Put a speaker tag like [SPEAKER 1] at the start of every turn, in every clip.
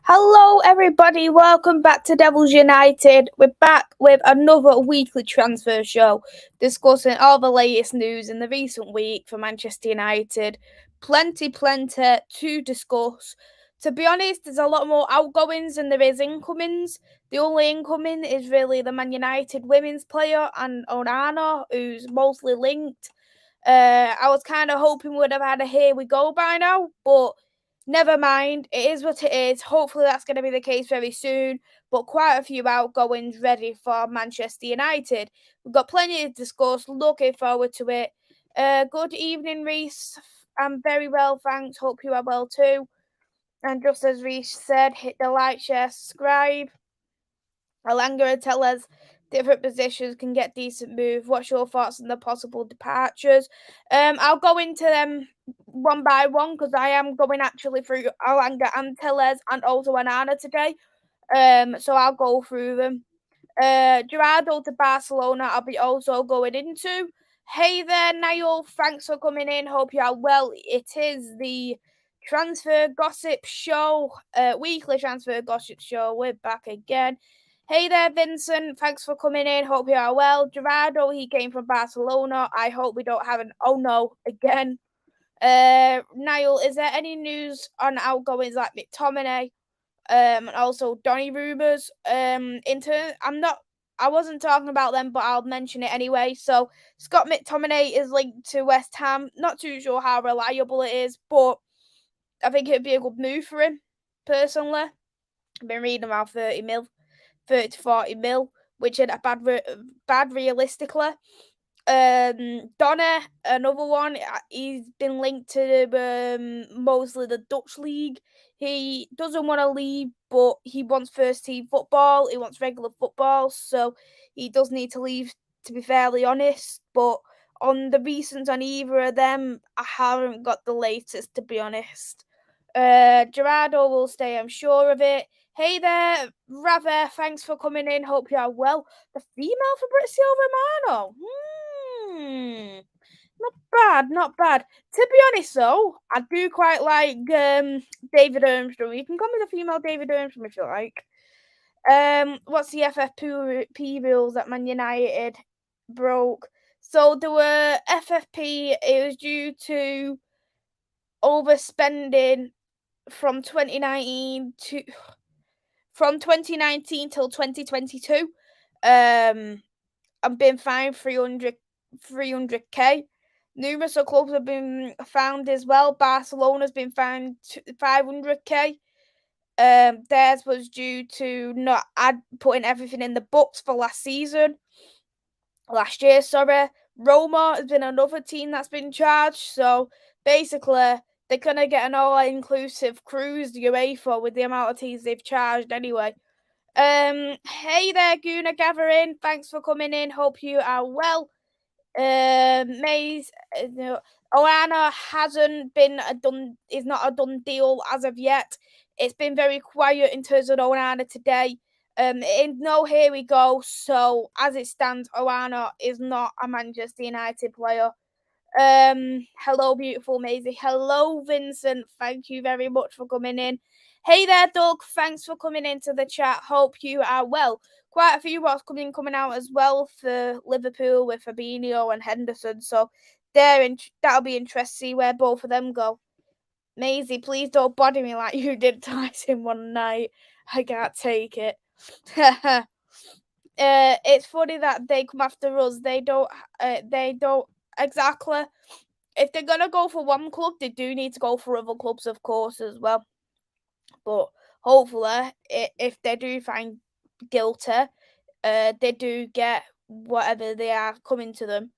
[SPEAKER 1] Hello, everybody. Welcome back to Devils United. We're back with another weekly transfer show discussing all the latest news in the recent week for Manchester United. Plenty to discuss. To be honest, there's a lot more outgoings than there is incomings. The only incoming is really the Man United women's player and Onana, who's mostly linked. I was kind of hoping we'd have had a here we go by now, but never mind. It is what it is. Hopefully that's going to be the case very soon. But quite a few outgoings ready for Manchester United. We've got plenty to discuss. Looking forward to it. Good evening, Reese. I'm very well, thanks. Hope you are well too. And just as Reese said, hit the like, share, subscribe. Alanga and tell us different positions can get decent move. What's your thoughts on the possible departures? I'll go into them one by one because I am going actually through Alanga and Tellez and also Anana today. So I'll go through them. Gerardo to Barcelona, I'll be also going into. Hey there, Niall. Thanks for coming in. Hope you are well. It is the transfer gossip show, weekly transfer gossip show. We're back again. Hey there, Vincent. Thanks for coming in. Hope you are well. Gerardo, he came from Barcelona. I hope we don't have an oh no again. Niall, is there any news on outgoings like McTominay? And also Donny rumours. I wasn't talking about them, but I'll mention it anyway. So Scott McTominay is linked to West Ham. Not too sure how reliable it is, but I think it'd be a good move for him. Personally, I've been reading about 30 to 40 mil, which is a bad realistically. Donna, another one. He's been linked to mostly the Dutch league. He doesn't want to leave, but he wants first team football. He wants regular football, so he does need to leave. To be fairly honest, but on the recent on either of them, I haven't got the latest. To be honest, Gerardo will stay. I'm sure of it. Hey there, Rather. Thanks for coming in. Hope you are well. The female Fabrizio Romano. Not bad, not bad. To be honest, though, I do quite like David Armstrong. You can call me the female David Armstrong if you like. What's the FFP rules that Man United broke? So there were FFP. It was due to overspending from 2019 till 2022. I've been fined 300k. Numerous clubs have been found as well. Barcelona's been fined 500k. Theirs was due to not putting everything in the books for last year. Roma has been another team that's been charged. So basically, they're gonna get an all-inclusive cruise to UEFA with the amount of teams they've charged anyway. Hey there, Guna Gathering. Thanks for coming in. Hope you are well. Maisy, Oana hasn't been is not a done deal as of yet. It's been very quiet in terms of Oana today. No, here we go. So as it stands, Oana is not a Manchester United player. Hello, beautiful Maisy. Hello, Vincent. Thank you very much for coming in. Hey there, Doug. Thanks for coming into the chat. Hope you are well. Quite a few what's coming out as well for Liverpool with Fabinho and Henderson. So that'll be interesting to see where both of them go. Maisy, please don't body me like you did Tyson one night. I can't take it. It's funny that they come after us. They don't exactly. If they're gonna go for one club, they do need to go for other clubs, of course, as well. But hopefully, if they do find guilty, they do get whatever they are coming to them.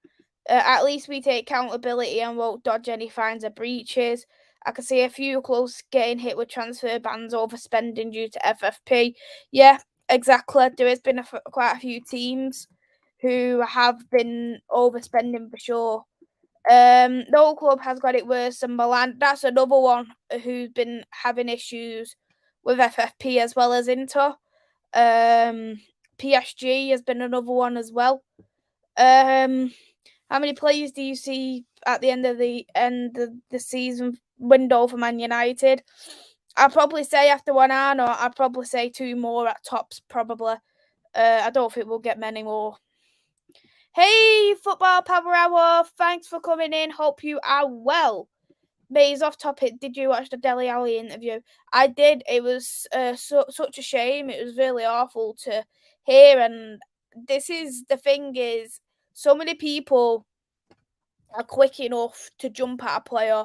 [SPEAKER 1] At least we take accountability and won't dodge any fines or breaches. I can see a few clubs getting hit with transfer bans overspending due to FFP. Yeah, exactly. There has been quite a few teams who have been overspending for sure. No club has got it worse than Milan. That's another one who's been having issues with FFP as well as Inter. PSG has been another one as well. How many players do you see at the end of the season window for Man United? I'd probably say after one hour, I'd probably say 2 more at tops, probably. I don't think we'll get many more. Hey, Football Power Hour, thanks for coming in. Hope you are well. Mays, off topic, did you watch the Dele Alli interview? I did. It was such a shame. It was really awful to hear. And this is the thing is, so many people are quick enough to jump at a player,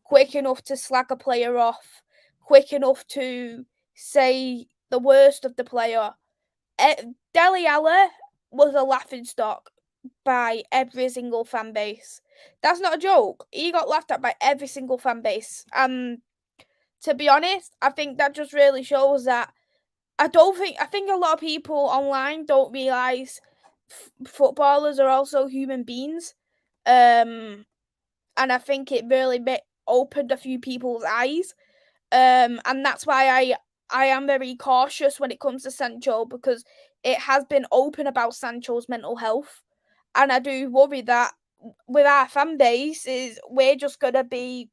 [SPEAKER 1] quick enough to slag a player off, quick enough to say the worst of the player. Dele Alli was a laughingstock by every single fan base. That's not a joke. He got laughed at by every single fan base. To be honest, I think that just really shows that I think a lot of people online don't realise footballers are also human beings. And I think it really opened a few people's eyes. And that's why I am very cautious when it comes to Sancho, because it has been open about Sancho's mental health. And I do worry that with our fan base is we're just gonna be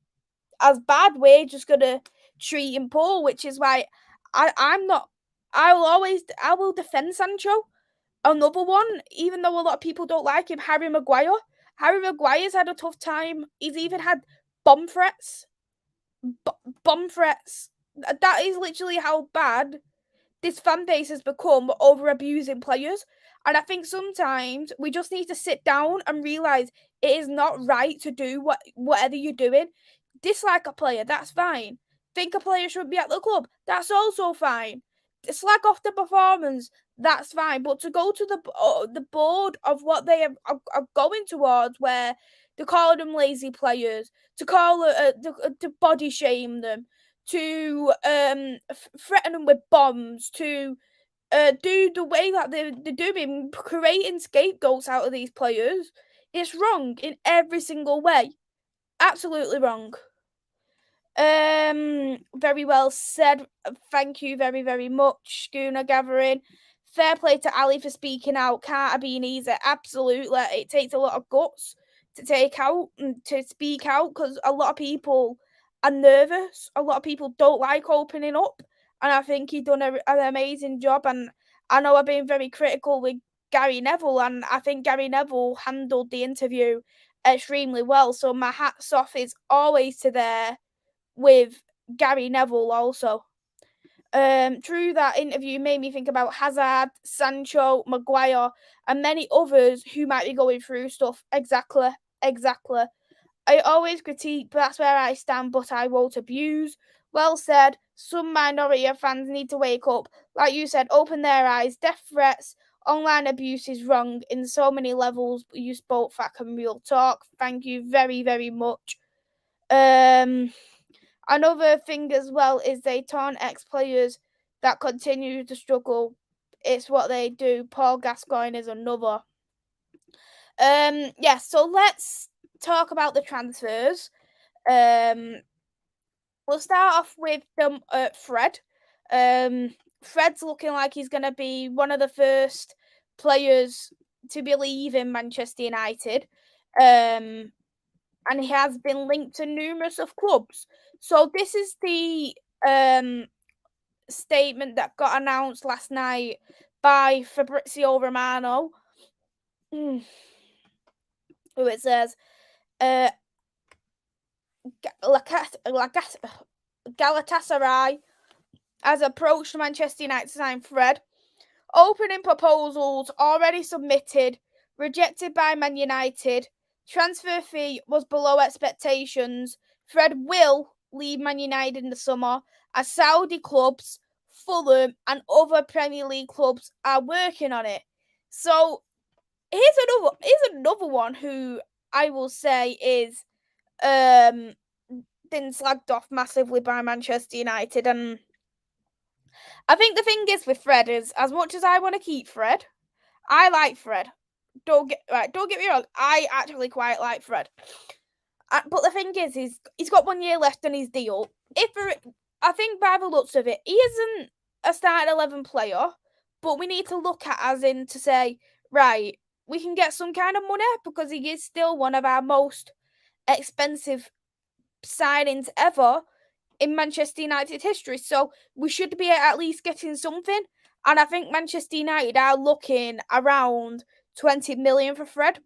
[SPEAKER 1] as bad. We're just gonna treat him poor, which is why I'm not. I will defend Sancho. Another one, even though a lot of people don't like him, Harry Maguire. Harry Maguire's had a tough time. He's even had bomb threats. Bomb threats. That is literally how bad this fan base has become over abusing players. And I think sometimes we just need to sit down and realise it is not right to do whatever you're doing. Dislike a player, that's fine. Think a player should be at the club, that's also fine. Slag off the performance, that's fine. But to go to the board of what they are going towards, where they're calling them lazy players, to to body shame them, to threaten them with bombs, to do the way that they're doing, creating scapegoats out of these players, it's wrong in every single way. Absolutely wrong. Very well said. Thank you very, very much, Schooner Gathering. Fair play to Ali for speaking out. Can't have been easy. Absolutely. It takes a lot of guts to take out and to speak out, because a lot of people are nervous. A lot of people don't like opening up. And I think he done an amazing job. And I know I've been very critical with Gary Neville, and I think Gary Neville handled the interview extremely well. So my hat's off is always to there with Gary Neville also. Through that interview made me think about Hazard, Sancho, Maguire, and many others who might be going through stuff. Exactly. I always critique, but that's where I stand, but I won't abuse. Well said. Some minority of fans need to wake up. Like you said, open their eyes. Death threats, online abuse is wrong in so many levels. You spoke fact and real talk. Thank you very, very much. Another thing as well is they taunt ex-players that continue to struggle. It's what they do. Paul Gascoigne is another. So let's talk about the transfers. We'll start off with Fred. Fred's looking like he's going to be one of the first players to be leaving Manchester United. And he has been linked to numerous of clubs. So this is the statement that got announced last night by Fabrizio Romano. Who it says, Galatasaray has approached Manchester United to sign Fred. Opening proposals already submitted, rejected by Man United. Transfer fee was below expectations. Fred will leave Man United in the summer, as Saudi clubs, Fulham, and other Premier League clubs are working on it. So here's another one who I will say is been slagged off massively by Manchester United. And I think the thing is with Fred is, as much as I want to keep Fred, I like Fred. Don't get me wrong. I actually quite like Fred. But the thing is, he's got 1 year left on his deal. I think by the looks of it, he isn't a starting 11 player, but we need to look at as in to say, right, we can get some kind of money, because he is still one of our most expensive signings ever. in Manchester United history. So we should be at least getting something. And I think Manchester United are looking around 20 million for Fred.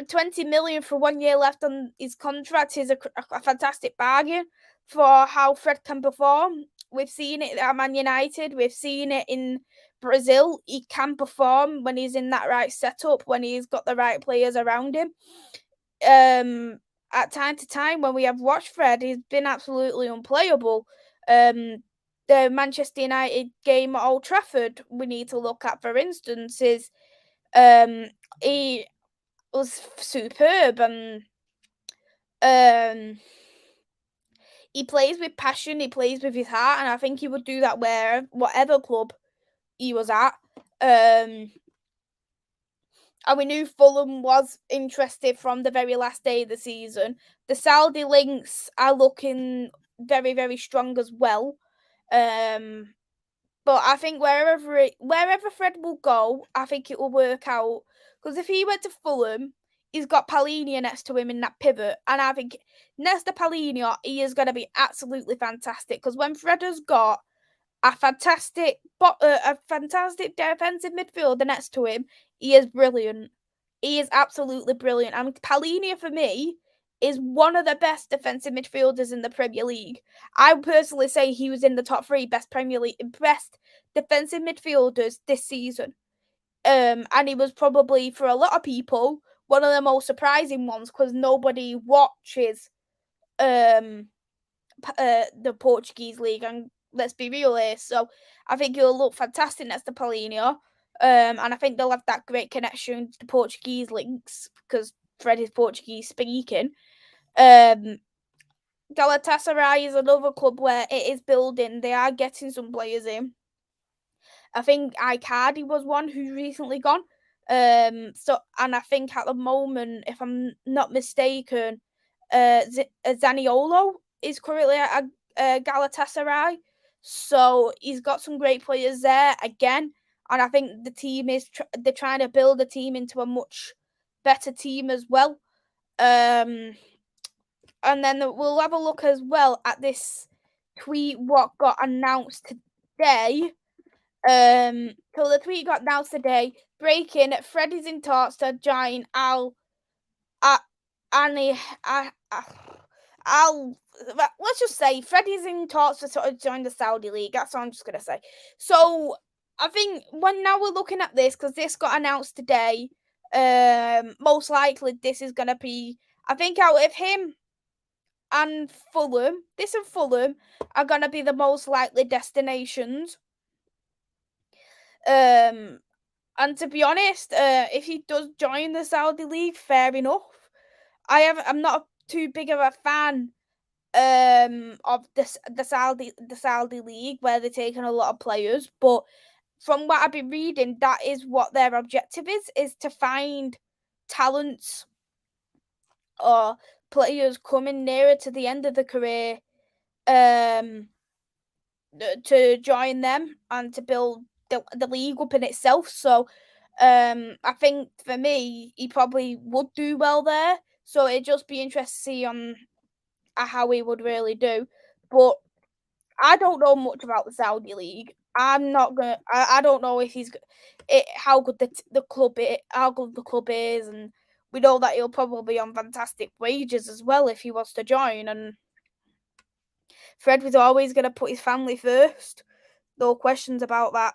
[SPEAKER 1] 20 million for 1 year left on his contract is a fantastic bargain for how Fred can perform. We've seen it at Man United, we've seen it in Brazil. He can perform when he's in that right setup, when he's got the right players around him. At time to time, when we have watched Fred, he's been absolutely unplayable. The Manchester United game at Old Trafford, we need to look at, for instance, is he was superb, and he plays with passion, he plays with his heart, and I think he would do that whatever club he was at. And we knew Fulham was interested from the very last day of the season. The Saudi links are looking very, very strong as well. But I think wherever Fred will go, I think it will work out. Because if he went to Fulham, he's got Palhinha next to him in that pivot, and I think next to Palhinha, he is going to be absolutely fantastic. Because when Fred has got a fantastic defensive midfielder next to him, he is brilliant. He is absolutely brilliant. I mean, Palhinha for me is one of the best defensive midfielders in the Premier League. I would personally say he was in the top 3 best defensive midfielders this season. And he was probably, for a lot of people, one of the most surprising ones because nobody watches the Portuguese league, and let's be real here. So I think he'll look fantastic next to Palhinha. And I think they'll have that great connection to Portuguese links because Fred is Portuguese speaking. Galatasaray is another club where it is building. They are getting some players in. I think Icardi was one who's recently gone. And I think at the moment, if I'm not mistaken, Zaniolo is currently at Galatasaray. So he's got some great players there again. And I think the team they're trying to build the team into a much better team as well. And then we'll have a look as well at this tweet, what got announced today. So the tweet got announced today. Breaking: Fred is in talks to join let's just say Freddie's in talks to sort of join the Saudi League. That's what I'm just gonna say. So I think now we're looking at this because this got announced today. Most likely this is gonna be. I think out of him and Fulham, this and Fulham are gonna be the most likely destinations. And to be honest, if he does join the Saudi League, fair enough. I'm not too big of a fan of the Saudi League where they're taking a lot of players, but from what I've been reading, that is what their objective is to find talents or players coming nearer to the end of the career to join them and to build the league up in itself. So I think for me, he probably would do well there. So it'd just be interesting to see on how he would really do. But I don't know much about the Saudi league. I'm not gonna. I don't know if how good the club is, and we know that he'll probably be on fantastic wages as well if he was to join. And Fred was always gonna put his family first. No questions about that.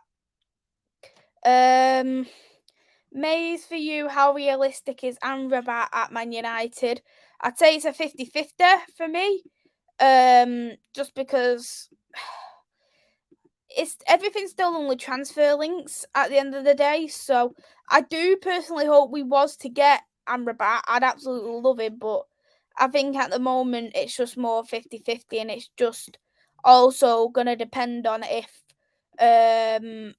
[SPEAKER 1] Mays, for you, how realistic is Amrabat at Man United? I'd say it's a 50-50 for me. Just because everything's still only transfer links at the end of the day. So I do personally hope we was to get Amrabat. I'd absolutely love it, but I think at the moment it's just more 50-50, and it's just also going to depend on if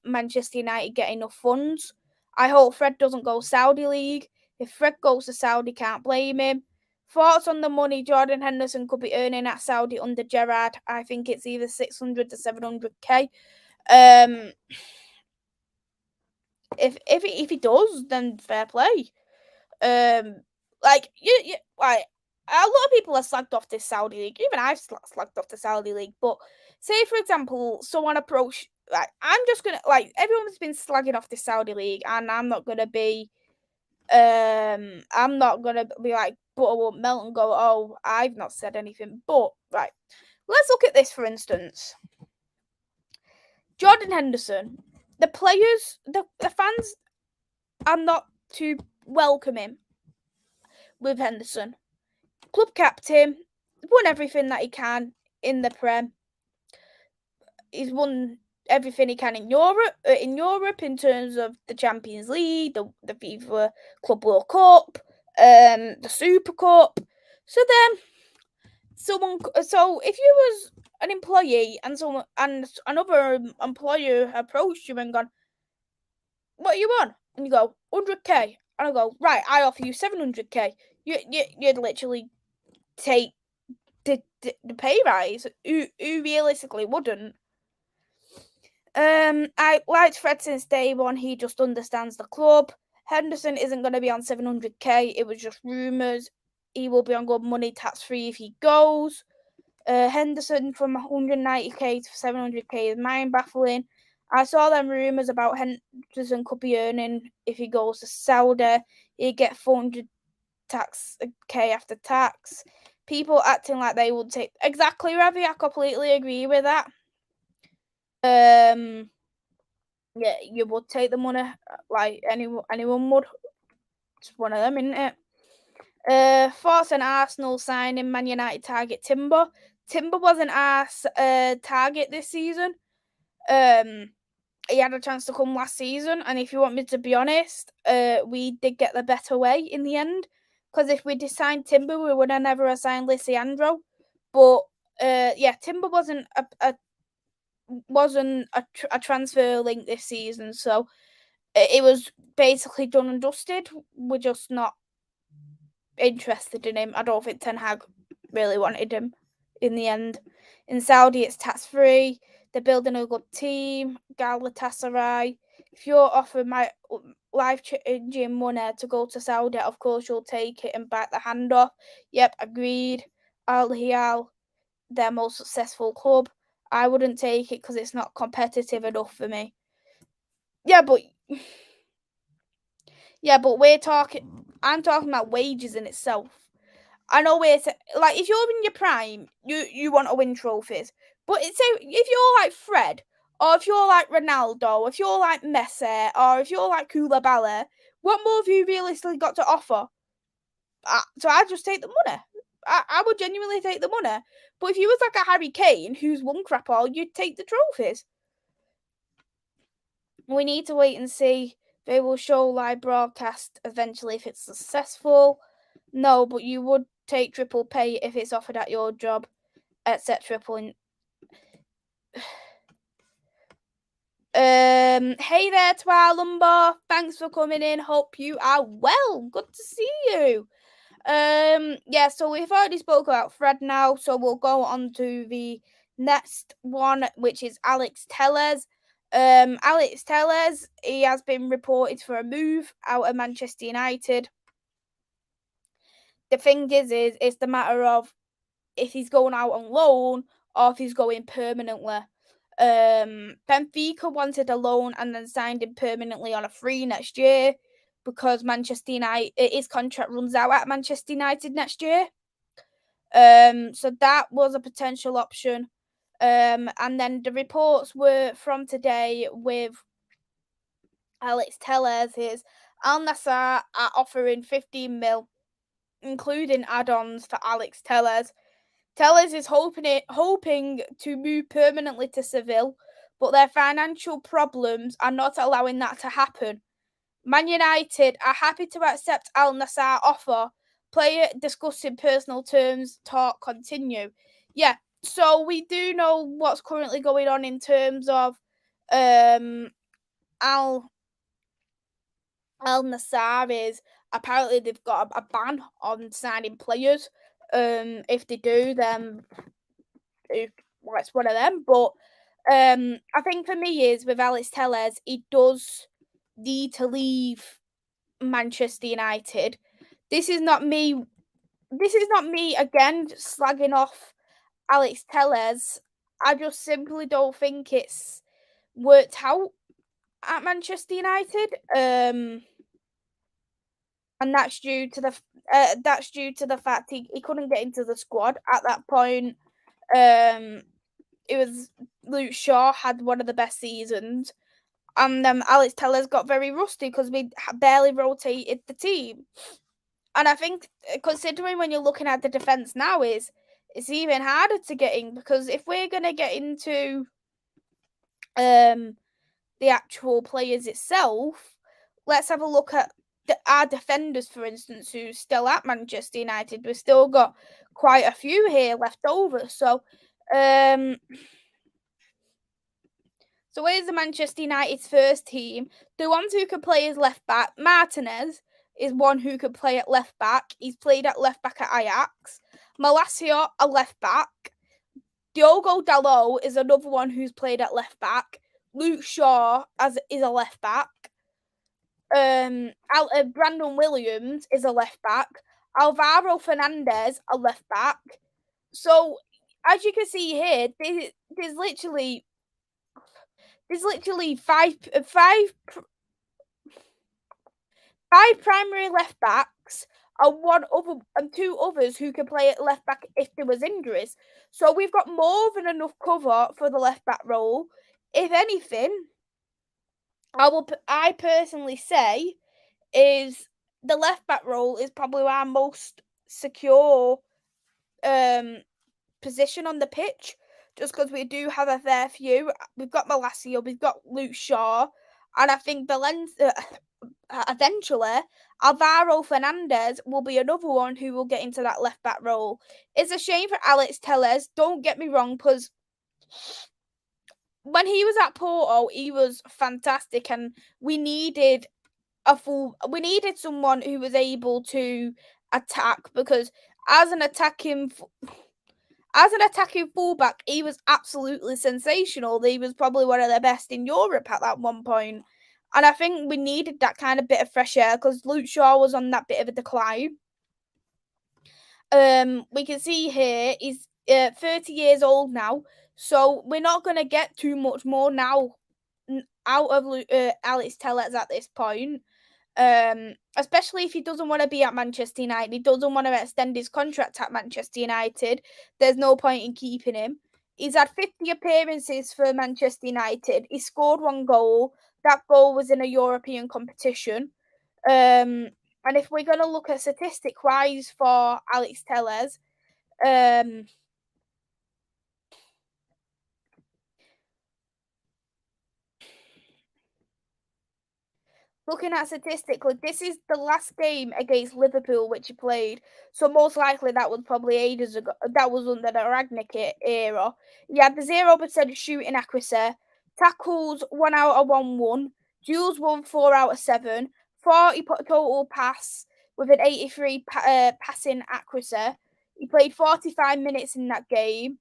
[SPEAKER 1] Manchester United get enough funds. I hope Fred doesn't go Saudi League. If Fred goes to Saudi, can't blame him. Thoughts on the money Jordan Henderson could be earning at Saudi under Gerrard? I think it's either 600 to 700k. If he does, then fair play. Like a lot of people have slagged off this Saudi league. Even I've slagged off the Saudi league. But say, for example, someone approached. Like, I'm just gonna everyone's been slagging off the Saudi league, and I'm not gonna be. I'm not gonna be like, but I won't melt and go. Oh, I've not said anything. But right, let's look at this for instance. Jordan Henderson. The players, the fans, are not too welcoming with Henderson. Club captain, won everything that he can in the Prem. He's won everything he can in Europe. In terms of the Champions League, the FIFA Club World Cup, the Super Cup. So then, so if you was an employee and another employer approached you and gone, "What you want?" and you go, "100k," and I go, "Right, I offer you 700k." You'd literally take the pay rise. Who realistically wouldn't? I liked Fred since day one. He just understands the club. Henderson isn't going to be on 700k. It was just rumours. He will be on good money, tax free if he goes. Henderson from 190k to 700k is mind baffling. I saw them rumours about Henderson could be earning, if he goes to Saudi, he'd get 400k after tax. People acting like they would take exactly, Ravi. I completely agree with that. Yeah, you would take the money like anyone would. It's one of them, isn't it? Thoughts on Arsenal signing Man United target Timber. Timber wasn't our target this season. He had a chance to come last season, and if you want me to be honest, we did get the better way in the end. Because if we'd signed Timber, we would have never signed Lisiandro. But yeah, Timber wasn't a transfer link this season, so it was basically done and dusted. We're just not interested in him. I don't think Ten Hag really wanted him in the end. In Saudi, it's tax free. They're building a good team. Galatasaray. If you're offered my life-changing money to go to Saudi, of course you'll take it and bite the hand off. Yep, agreed. Al Hilal, their most successful club. I wouldn't take it because it's not competitive enough for me. Yeah, but I'm talking about wages in itself. I know if you're in your prime, you want to win trophies. But if you're like Fred, or if you're like Ronaldo, if you're like Messi, or if you're like Koulibaly, what more have you realistically got to offer? So I just take the money. I would genuinely take the money. But if you was like a Harry Kane who's won crap all, you'd take the trophies. We need to wait and see. They will show live broadcast eventually if it's successful. No, but you would take triple pay if it's offered at your job, etc. Hey there, Twilumber. Thanks for coming in. Hope you are well. Good to see you. Yeah, so we've already spoke about Fred now, so we'll go on to the next one, which is Alex Telles. Alex Telles, he has been reported for a move out of Manchester United. The thing is it's the matter of if he's going out on loan or if he's going permanently. Benfica wanted a loan and then signed him permanently on a free next year because Manchester United, his contract runs out at Manchester United next year. So that was a potential option. And then the reports were from today with Alex Telles is Al Nassr are offering 15 mil, including add-ons for Alex Telles. Telles is hoping to move permanently to Seville, but their financial problems are not allowing that to happen. Man United are happy to accept Al Nassr offer. Player discussing personal terms, talk continue. Yeah, so we do know what's currently going on in terms of Al Nassr is apparently they've got a ban on signing players. If they do, then it's one of them. But I think for me is with Alex Telles, he does need to leave Manchester United. This is not me this is not me again slagging off Alex Telles. I just simply don't think it's worked out at Manchester United. And that's due to the fact he couldn't get into the squad at that point. It was Luke Shaw had one of the best seasons, and Alex Telles got very rusty because we barely rotated the team. And I think, considering when you're looking at the defense now, it's even harder to get in, because if we're gonna get into the actual players itself, let's have a look at our defenders, for instance, who's still at Manchester United. We've still got quite a few here left over. So here's the Manchester United's first team. The ones who can play as left back, Martinez is one who could play at left back. He's played at left back at Ajax. Malacia, a left back. Diogo Dalot is another one who's played at left back. Luke Shaw is a left back. Brandon Williams is a left back. Alvaro Fernandez, a left back. So, as you can see here, there's literally five primary left backs and two others who can play at left back if there was injuries. So we've got more than enough cover for the left back role. If anything, I personally say is the left back role is probably our most secure position on the pitch, just because we do have a fair few. We've got Malacia, we've got Luke Shaw, and I think eventually Alvaro Fernandez will be another one who will get into that left back role. It's a shame for Alex Telles, don't get me wrong, because when he was at Porto, he was fantastic, and we needed someone who was able to attack, because as an attacking fullback, he was absolutely sensational. He was probably one of the best in Europe at that one point. And I think we needed that kind of bit of fresh air, because Luke Shaw was on that bit of a decline. We can see here he's 30 years old now, so we're not going to get too much more now out of Alex Telles at this point. Especially if he doesn't want to be at Manchester United, he doesn't want to extend his contract at Manchester United. There's no point in keeping him. He's had 50 appearances for Manchester United. He scored one goal. That goal was in a European competition. And if we're going to look at statistic wise for Alex Telles, looking at statistically, this is the last game against Liverpool which he played. So most likely that was probably ages ago. That was under the Ragnick era. He had the 0% shooting accuracy, tackles 1 out of 1, duels won 4 out of 7, 40 total pass with an 83 passing accuracy. He played 45 minutes in that game.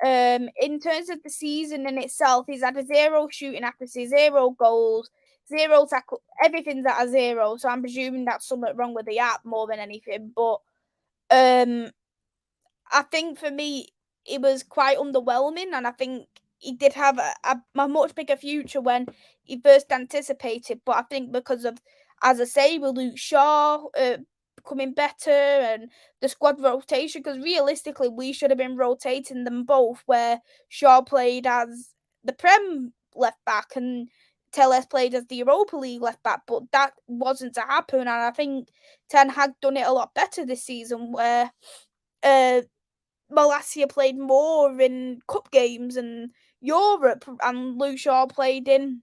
[SPEAKER 1] In terms of the season in itself, he's had a 0 shooting accuracy, 0 goals, 0 tackle, everything's at a 0. So I'm presuming that's something wrong with the app more than anything. But I think for me, it was quite underwhelming, and I think he did have a much bigger future when he first anticipated. But I think because of, as I say, with Luke Shaw becoming better and the squad rotation, because realistically we should have been rotating them both, where Shaw played as the Prem left back and Telles played as the Europa League left back, but that wasn't to happen. And I think Ten Hag done it a lot better this season, where Malacia played more in cup games and Europe, and Luke Shaw played in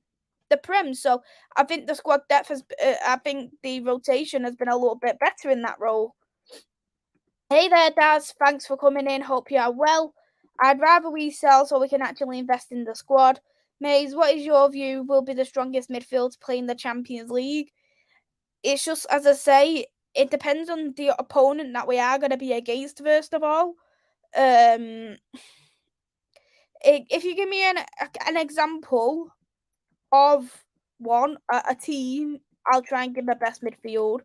[SPEAKER 1] the Prem. So I think the squad depth I think the rotation has been a little bit better in that role. Hey there, Daz. Thanks for coming in. Hope you are well. I'd rather we sell so we can actually invest in the squad. Mays, what is your view? Will be the strongest midfield to play in the Champions League? It's just, as I say, it depends on the opponent that we are going to be against, first of all. If you give me an example of a team, I'll try and give my best midfield.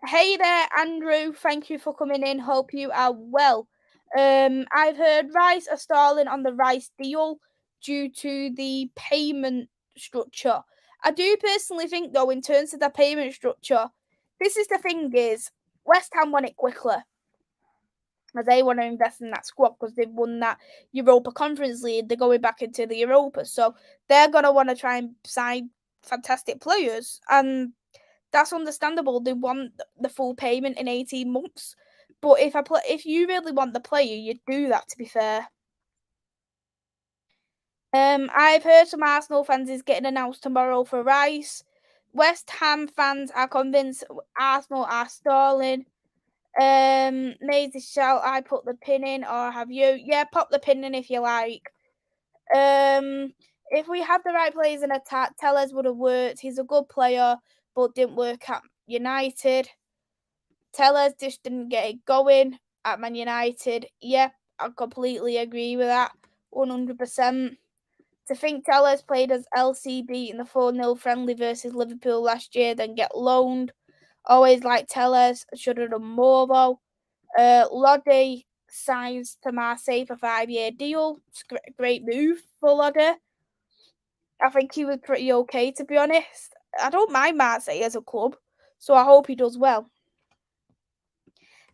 [SPEAKER 1] Hey there, Andrew. Thank you for coming in. Hope you are well. I've heard Rice are stalling on the Rice deal due to the payment structure. I do personally think, though, in terms of the payment structure, this is the thing: is West Ham want it quickly. They want to invest in that squad because they've won that Europa Conference League. They're going back into the Europa, so they're gonna want to try and sign fantastic players, and that's understandable. They want the full payment in 18 months. But if you really want the player, you'd do that, to be fair. I've heard some Arsenal fans is getting announced tomorrow for Rice. West Ham fans are convinced Arsenal are stalling. Maisy, shall I put the pin in or have you? Yeah, pop the pin in if you like. If we had the right players in attack, Tellez would have worked. He's a good player, but didn't work at United. Tellez just didn't get it going at Man United. Yeah, I completely agree with that. 100%. To think Tellez played as LCB in the 4-0 friendly versus Liverpool last year, then get loaned. Always like Tellez. Should have done more though. Lodi signs to Marseille for 5-year deal. It's a great move for Lodi. I think he was pretty okay, to be honest. I don't mind Marseille as a club, so I hope he does well.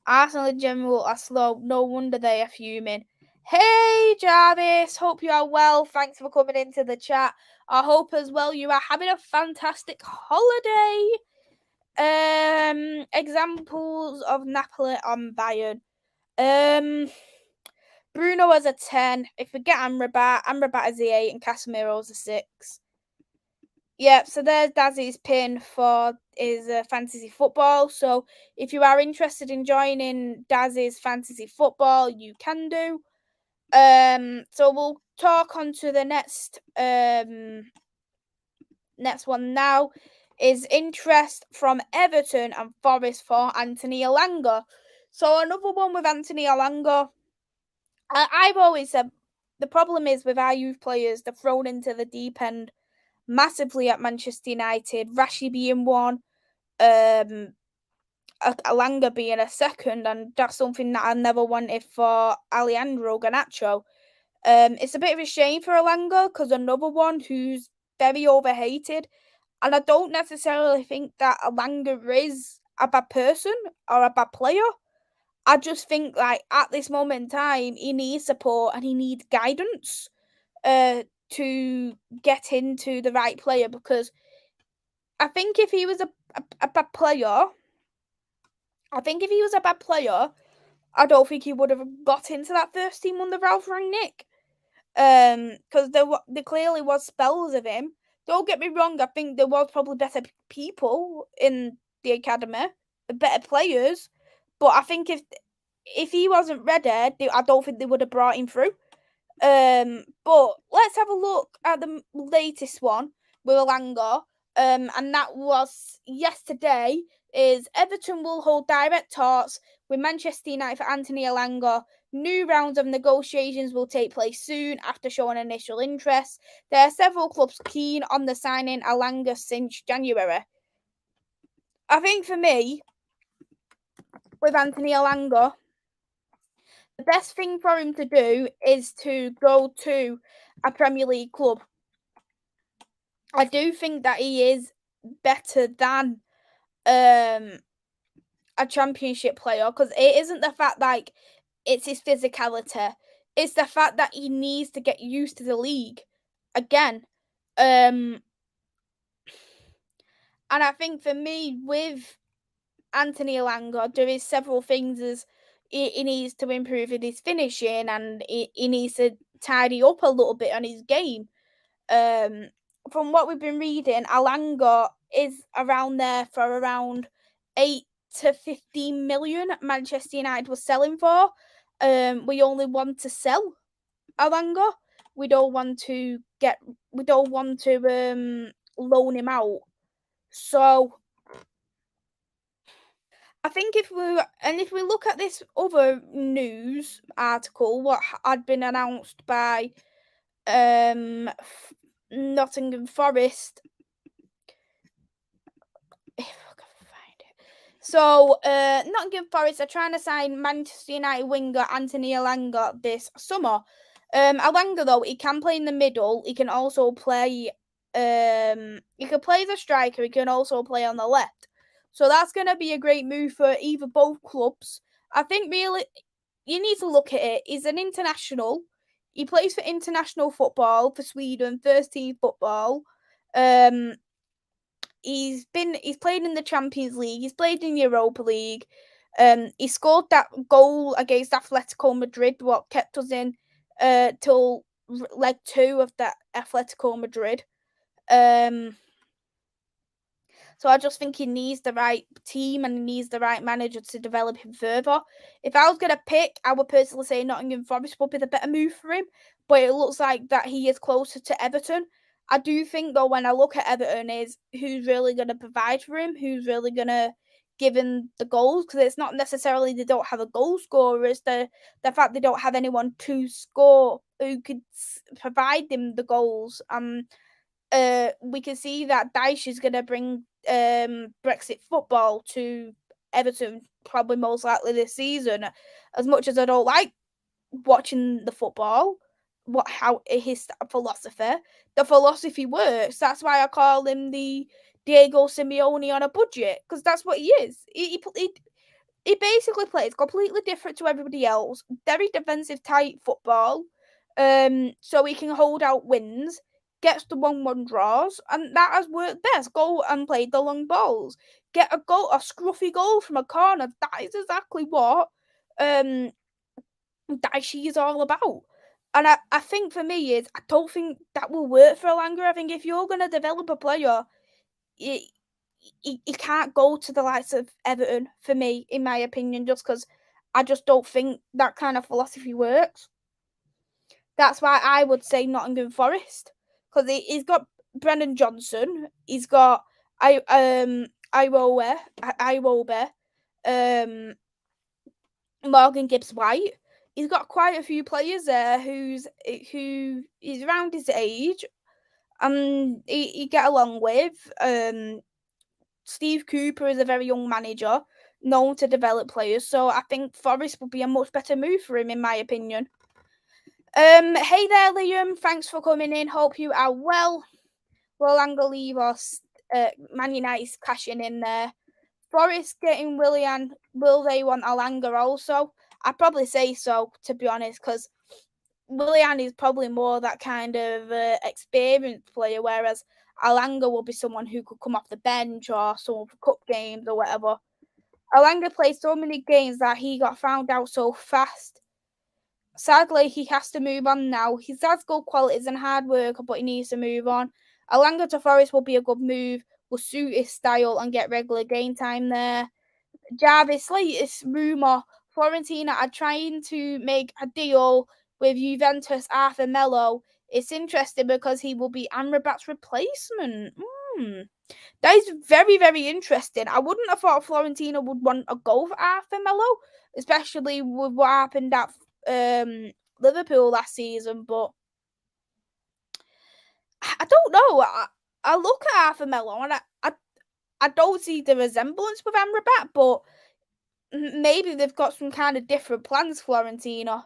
[SPEAKER 1] Arsenal in general are slow. No wonder they are fuming. Hey Jarvis, hope you are well. Thanks for coming into the chat. I hope as well you are having a fantastic holiday. Examples of Napoli on Bayern. Bruno as a 10. If we get Amrabat as the 8 and Casemiro as a 6. Yep, so there's Dazzy's pin for his fantasy football. So if you are interested in joining Dazzy's fantasy football, you can do. So we'll talk on to the next one now. Is interest from Everton and Forest for Anthony Elanga. So another one with Anthony Elanga. I've always said the problem is with our youth players, they're thrown into the deep end massively at Manchester United. Rashi being one, Alanga being a second, and that's something that I never wanted for Alejandro Garnacho. It's a bit of a shame for Alanga because another one who's very overhated, and I don't necessarily think that Alanga is a bad person or a bad player. I just think like at this moment in time, he needs support and he needs guidance to get into the right player, because I think if he was a bad player, I don't think he would have got into that first team under Ralph Rangnick. Because there clearly was spells of him. Don't get me wrong, I think there was probably better people in the academy, better players, but I think if he wasn't ready, I don't think they would have brought him through. But let's have a look at the latest one with Elanga. And that was yesterday. Is Everton will hold direct talks with Manchester United for Anthony Elanga. New rounds of negotiations will take place soon after showing initial interest. There are several clubs keen on the signing Elanga since January. I think for me, with Anthony Elanga, the best thing for him to do is to go to a Premier League club. I do think that he is better than a Championship player, because it isn't the fact like it's his physicality, it's the fact that he needs to get used to the league again. And I think for me with Anthony Elanga, there is several things as he needs to improve in his finishing, and he needs to tidy up a little bit on his game. From what we've been reading, Elanga is around there for around 8 to 15 million. Manchester United was selling for. We only want to sell Elanga. We don't want to loan him out. So I think if we look at this other news article, what had been announced by Nottingham Forest, if I can find it. So, Nottingham Forest are trying to sign Manchester United winger Anthony Elanga this summer. Elanga, though, he can play in the middle. He can also play. He can play as a striker. He can also play on the left. So that's going to be a great move for either both clubs. I think really you need to look at it. He's an international. He plays for international football for Sweden, first team football. He's played in the Champions League. He's played in Europa League. He scored that goal against Atletico Madrid, what kept us in till leg 2 of that Atletico Madrid. So I just think he needs the right team and he needs the right manager to develop him further. If I was going to pick, I would personally say Nottingham Forest would be the better move for him. But it looks like that he is closer to Everton. I do think, though, when I look at Everton, is who's really going to provide for him, who's really going to give him the goals. Because it's not necessarily they don't have a goal scorer, it's the fact they don't have anyone to score who could provide them the goals. We can see that Dyche is going to bring Brexit football to Everton probably most likely this season. As much as I don't like watching the football, how his philosophy, the philosophy works. That's why I call him the Diego Simeone on a budget, because that's what he is. He basically plays completely different to everybody else. Very defensive, tight football. So he can hold out wins, gets the 1-1 draws, and that has worked best. Go and play the long balls. Get a goal, a scruffy goal from a corner. That is exactly what Daishi is all about. And I think for me is I don't think that will work for Elanga. I think if you're gonna develop a player, he can't go to the likes of Everton for me, in my opinion, just because I just don't think that kind of philosophy works. That's why I would say Nottingham Forest, because he's got Brennan Johnson, he's got Iwobi, Morgan Gibbs White. He's got quite a few players there who is around his age, and he get along with. Steve Cooper is a very young manager, known to develop players, so I think Forest would be a much better move for him, in my opinion. Hey there, Liam. Thanks for coming in. Hope you are well. Will Elanga leave us? Man United's cashing in there. Forest getting Willian. Will they want Elanga also? I'd probably say so, to be honest, because Willian is probably more that kind of experienced player, whereas Elanga will be someone who could come off the bench or someone for cup games or whatever. Elanga played so many games that he got found out so fast. Sadly, he has to move on now. He has good qualities and hard work, but he needs to move on. Elanga to Forest will be a good move, will suit his style and get regular game time there. Jarvis, latest rumour, Fiorentina are trying to make a deal with Juventus Arthur Melo. It's interesting because he will be Amrabat's replacement. That is very, very interesting. I wouldn't have thought Fiorentina would want a goal for Arthur Melo, especially with what happened at Liverpool last season, but I don't know. I look at Arthur Melo and I don't see the resemblance with Amrabat, but maybe they've got some kind of different plans, Fiorentina.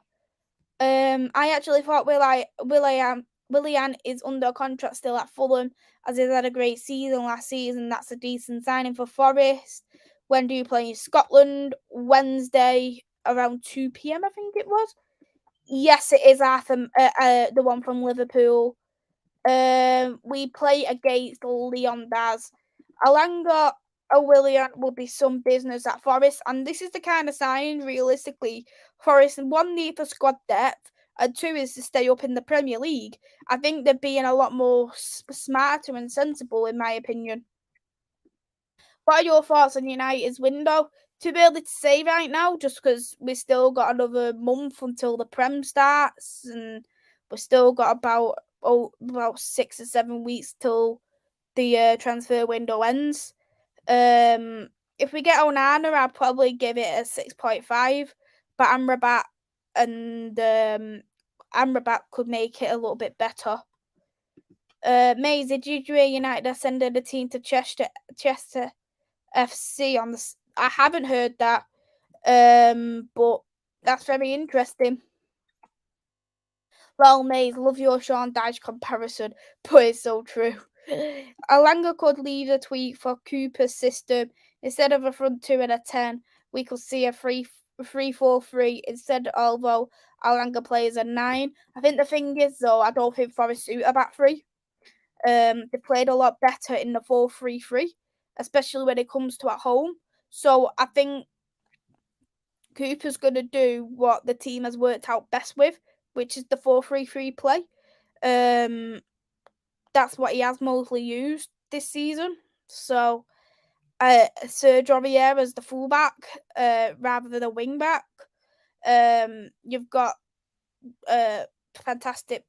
[SPEAKER 1] I actually thought Willian is under contract still at Fulham, as he's had a great season last season. That's a decent signing for Forest. When do you play in Scotland? Wednesday around 2 p.m. I think it was. Yes, it is Arthur, the one from Liverpool. We play against Leon Daz. Elanga or Willian will be some business at Forest, and this is the kind of sign, realistically, Forest, one, need for squad depth, and two, is to stay up in the Premier League. I think they're being a lot more smarter and sensible, in my opinion. What are your thoughts on United's window? To be able to say right now, just because we still got another month until the Prem starts, and we still got about 6 or 7 weeks till the transfer window ends. If we get Onana, I'd probably give it a 6.5, but Amrabat could make it a little bit better. Maisy, did you hear United are sending a team to Chester FC I haven't heard that, but that's very interesting. Well, Mays, love your Sean Dyche comparison, but it's so true. Alanga could lead a tweak for Cooper's system. Instead of a front two and a 10, we could see a 3-4-3 instead, although Alanga plays a 9. I think the thing is, though, I don't think Forest suit a back three. They played a lot better in the 4-3-3, especially when it comes to at home. So I think Cooper's going to do what the team has worked out best with, which is the 4-3-3 play. That's what he has mostly used this season. So Serge Aurier as the fullback rather than a wing back. You've got fantastic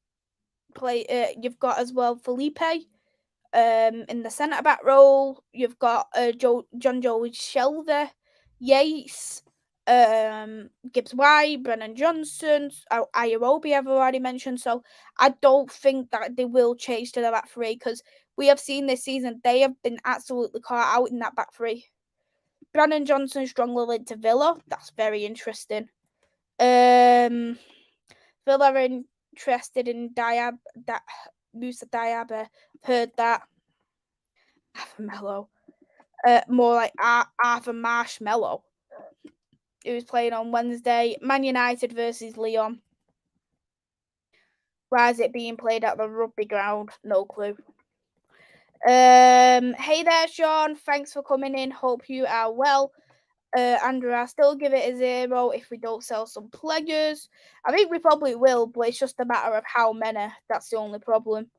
[SPEAKER 1] play. You've got as well Felipe in the centre back role. You've got John Joe Shelvey, Yates, Gibbs White, Brennan Johnson, Ayarobi I've already mentioned. So I don't think that they will change to the back three, because we have seen this season they have been absolutely caught out in that back three. Brennan Johnson strongly linked to Villa. That's very interesting. Villa are interested in Musa Diaby. Heard that. Arthur Mello. More like Arthur Marshmallow. He was playing on Wednesday. Man United versus Lyon. Why is it being played at the rugby ground? No clue. Hey there, Sean. Thanks for coming in. Hope you are well. Andrew, I still give it a 0 if we don't sell some players. I think we probably will, but it's just a matter of how many. That's the only problem.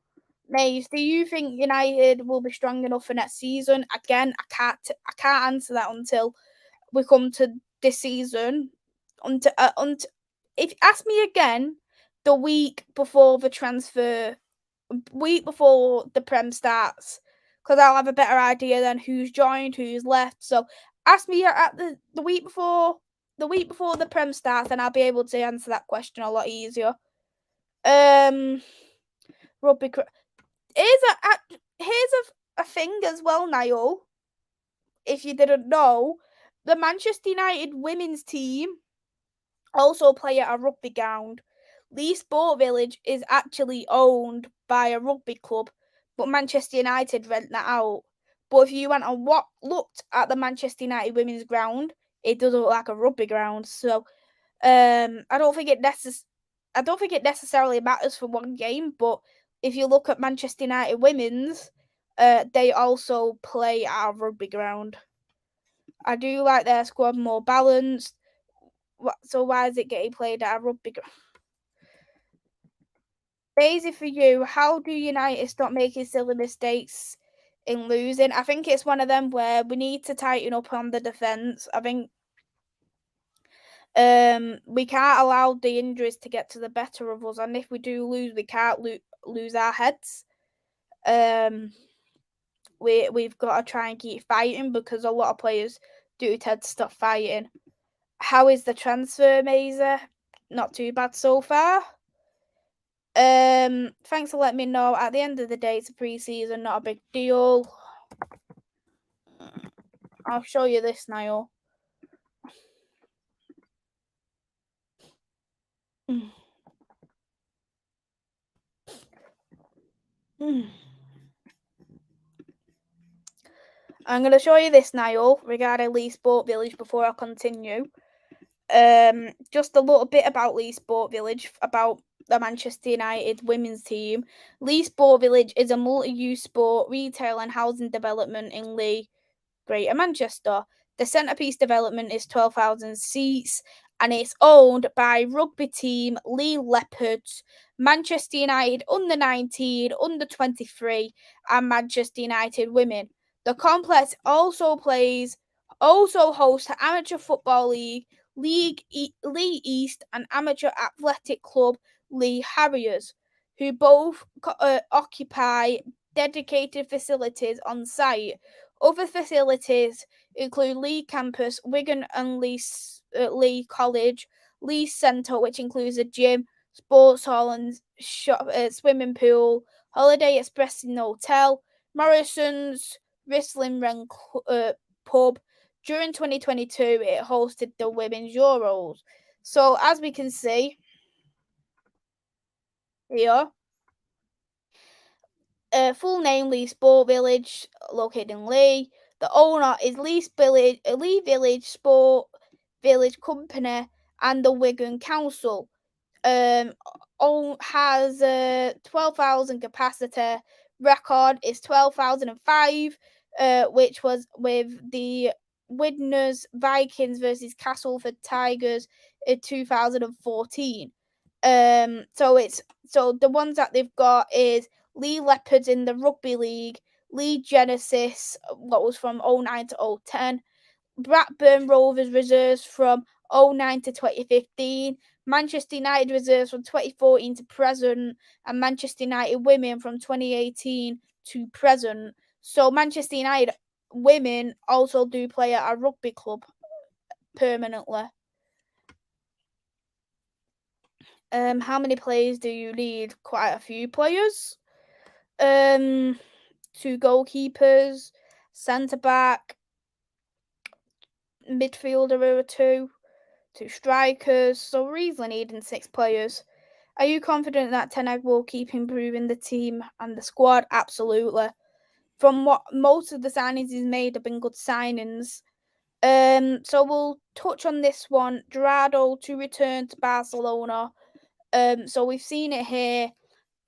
[SPEAKER 1] Mays, do you think United will be strong enough for next season? Again, I can't answer that until we come to this season. If ask me again the week before the Prem starts, because I'll have a better idea then who's joined, who's left. So ask me at the week before the Prem starts, and I'll be able to answer that question a lot easier. Rugby. Here's a thing as well, Niall. If you didn't know, the Manchester United women's team also play at a rugby ground. Leigh Sport Village is actually owned by a rugby club, but Manchester United rent that out. But if you went and looked at the Manchester United women's ground, it does look like a rugby ground. So I don't think it necessarily matters for one game, but if you look at Manchester United women's, they also play at a rugby ground. I do like their squad more balanced. So why is it getting played at a rugby ground? Maisy, for you, how do United stop making silly mistakes in losing? I think it's one of them where we need to tighten up on the defence. I think we can't allow the injuries to get to the better of us, and if we do lose, we can't lose our heads. We've got to try and keep fighting, because a lot of players do tend to stop fighting. How is the transfer, Maisy? Not too bad so far. Thanks for letting me know. At the end of the day, it's a pre-season, not a big deal. I'll show you this now. I'm going to show you this now regarding Leigh Sport Village before I continue. Just a little bit about Leigh Sport Village, about the Manchester United women's team. Leigh Sport Village is a multi-use sport, retail and housing development in Leigh, Greater Manchester. The centrepiece development is 12,000 seats, and it's owned by rugby team Leigh Leopards, Manchester United under 19, under 23, and Manchester United women. The complex also hosts the Amateur Football League, League East, and Amateur Athletic Club Leigh Harriers, who both occupy dedicated facilities on site. Other facilities include Leigh Campus, Wigan and Leigh College, Leigh Centre, which includes a gym, sports hall and swimming pool, Holiday Express in Hotel, Morrison's Wrestling Ring pub, During 2022, it hosted the Women's Euros. So, as we can see here, full name Lee Sport Village, located in Lee. The owner is Lee Village Sport Village Company and the Wigan Council. Has 12,000 capacity. Record is 12,005, which was with the Widnes Vikings versus Castleford Tigers in 2014. So the ones that they've got is Lee Leopards in the Rugby League, Lee Genesis, what was from 09 to 010, Blackburn Rovers reserves from 09 to 2015, Manchester United reserves from 2014 to present, and Manchester United women from 2018 to present. So Manchester United women also do play at a rugby club permanently. How many players do you need? Quite a few players. 2 goalkeepers, centre back, midfielder or two strikers, so we're easily needing 6 players. Are you confident that Ten Hag will keep improving the team and the squad? Absolutely. From what most of the signings he's made have been good signings. So we'll touch on this one. Gerardo to return to Barcelona. So we've seen it here.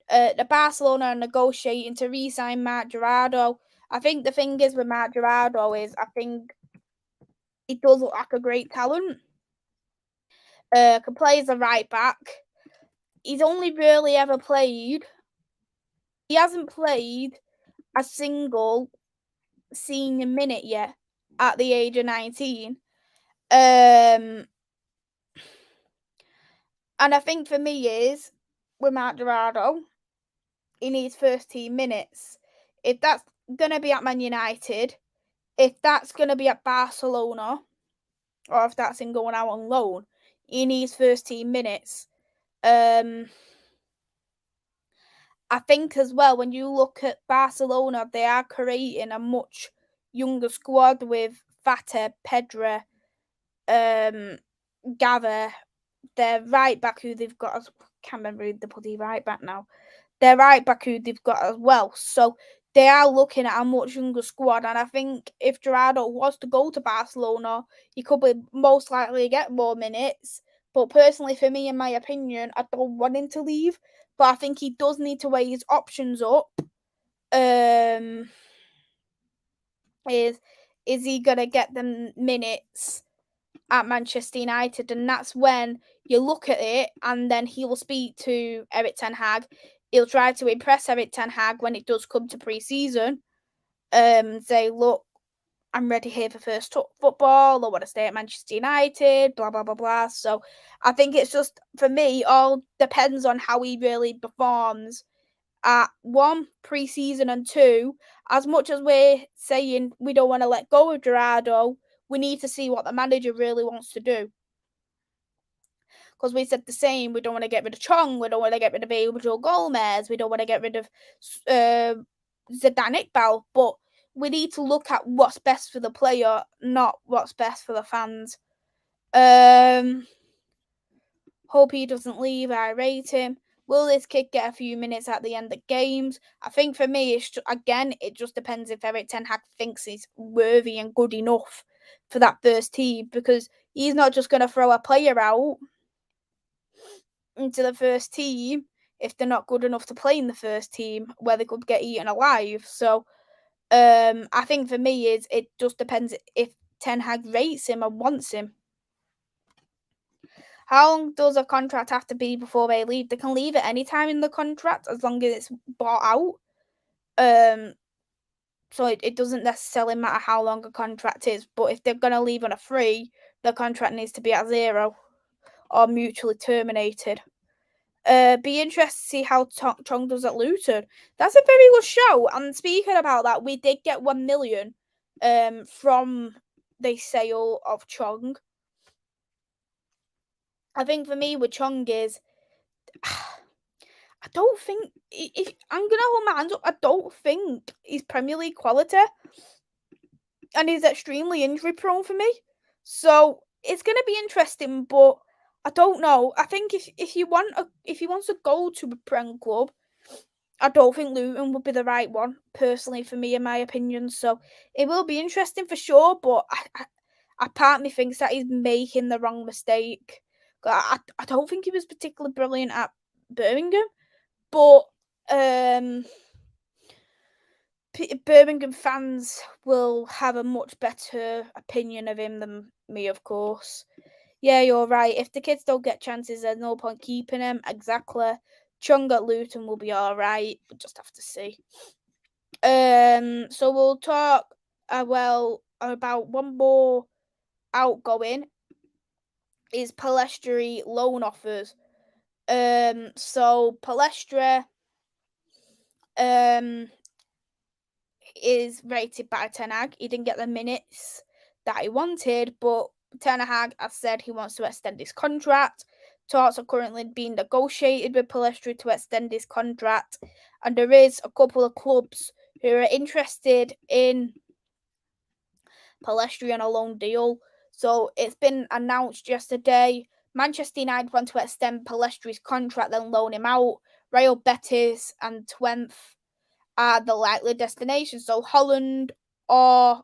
[SPEAKER 1] The Barcelona are negotiating to re-sign Marc Gerardo. I think the thing is with Marc Gerardo is I think he does look like a great talent. Can play as a right back. He's only really ever played. He hasn't played a single senior minute yet at the age of 19. And I think for me is with Marc Gerardo, he needs first team minutes. If that's gonna be at Man United, if that's gonna be at Barcelona, or if that's in going out on loan, he needs first team minutes. I think as well, when you look at Barcelona, they are creating a much younger squad with Fata, Pedro, Gava, their right back who they've got. I can't remember the bloody right back now. Their right back who they've got as well. So they are looking at a much younger squad, and I think if Gerardo was to go to Barcelona, he could be most likely get more minutes. But personally, for me, in my opinion, I don't want him to leave. But I think he does need to weigh his options up. Is he gonna get them minutes at Manchester United? And that's when you look at it, and then he will speak to Erik ten Hag. He'll try to impress Erik ten Hag when it does come to pre-season. Say, look, I'm ready here for first football. I want to stay at Manchester United, blah, blah, blah, blah. So I think it's just, for me, all depends on how he really performs at 1, pre-season, and 2, as much as we're saying we don't want to let go of Gerardo, we need to see what the manager really wants to do. Because we said the same, we don't want to get rid of Chong, we don't want to get rid of Abel Gomez, we don't want to get rid of Zidane Iqbal, but we need to look at what's best for the player, not what's best for the fans. Hope he doesn't leave. I rate him. Will this kid get a few minutes at the end of games? I think for me, it just depends if Erik ten Hag thinks he's worthy and good enough for that first team, because he's not just going to throw a player out into the first team if they're not good enough to play in the first team, where they could get eaten alive. So I think for me is it just depends if Ten Hag rates him and wants him. How long does a contract have to be before they leave? They can leave at any time in the contract as long as it's bought out. So it doesn't necessarily matter how long a contract is, but if they're going to leave on a free, the contract needs to be at 0 or mutually terminated. Be interested to see how Chong does at Luton. That's a very good show. And speaking about that, we did get 1 million from the sale of Chong. I think for me with Chong is, I don't think, if I'm gonna hold my hands up, I don't think he's Premier League quality. and he's extremely injury prone for me. So it's going to be interesting, but I don't know. I think if he wants to go to a Prem club, I don't think Luton would be the right one, personally, for me, in my opinion. So it will be interesting for sure, but I part of me thinks that he's making the wrong mistake. I don't think he was particularly brilliant at Birmingham, but Birmingham fans will have a much better opinion of him than me, of course. Yeah, you're right. If the kids don't get chances, there's no point keeping him. Exactly. Chung at Luton will be all right. We'll just have to see. So we'll talk about one more outgoing is Palestri loan offers. So Palestra is rated by Ten Hag. He didn't get the minutes that he wanted, but Ten Hag has said he wants to extend his contract. Talks are currently being negotiated with Palestri to extend his contract, and there is a couple of clubs who are interested in Palestri on a loan deal. So it's been announced yesterday. Manchester United want to extend Palestri's contract, then loan him out. Real Betis and Twente are the likely destinations. So Holland or